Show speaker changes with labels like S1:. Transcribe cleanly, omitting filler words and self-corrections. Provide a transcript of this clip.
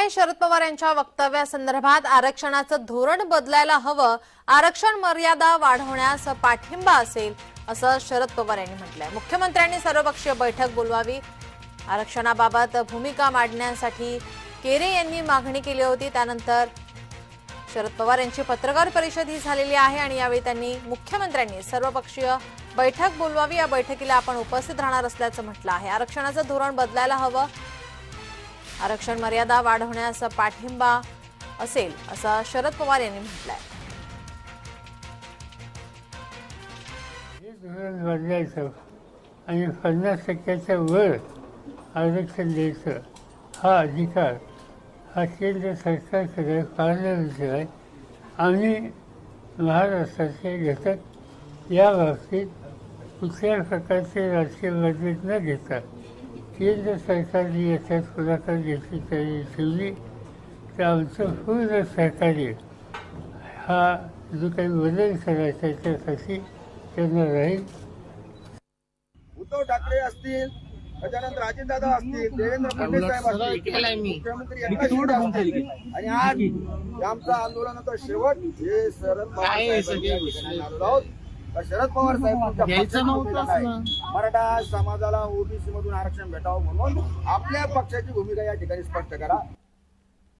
S1: आहे शरद पवार यांच्या वक्तव्यासंदर्भात आरक्षणाचं धोरण बदलायला हवं, आरक्षण मर्यादा वाढवण्यास पाठिंबा असेल असं शरद पवार यांनी म्हटलंय। मुख्यमंत्र्यांनी सर्वपक्षीय बैठक बोलवावी, आरक्षणाबाबत भूमिका मांडण्यासाठी केरे यांनी मागणी केली होती। त्यानंतर शरद पवार यांची पत्रकार परिषद ही झालेली आहे आणि यावेळी त्यांनी मुख्यमंत्र्यांनी सर्वपक्षीय बैठक बोलवावी, या बैठकीला आपण उपस्थित राहणार असल्याचं म्हटलं आहे। आरक्षणाचं धोरण बदलायला हवं, आरक्षण मर्यादा वाढवण्यास पाठिंबा असेल असं शरद पवार यांनी म्हटलंय।
S2: हे धोरण बदलायचं आणि 50% वर आरक्षण द्यायचं हा अधिकार हा केंद्र सरकारकडे फाळलेला विषय आहे। आम्ही महाराष्ट्राचे घटक या बाबतीत कुठल्याही प्रकारचे राजकीय मतभेद न घेता केंद्र सरकारने याच्यात पुढाकार घेतली तयारी ठेवली तर आमचं पूर्ण सहकार्य हा जो काही बदल करायचा त्यासाठी त्यांना राहील।
S3: उद्धव ठाकरे असतील, त्याच्यानंतर अजितदादा असतील, देवेंद्र फडणवीस साहेब असतील, मुख्यमंत्री एकनाथ शिंदे असतील आणि आज आमचं आंदोलनाचा शेवट हे शरद पवार साहेब आहोत। शरद पवार साहेब मराठा समाजाला ओबीसी मधून आरक्षण भेटावं म्हणून आपल्या पक्षाची भूमिका या ठिकाणी स्पष्ट करा।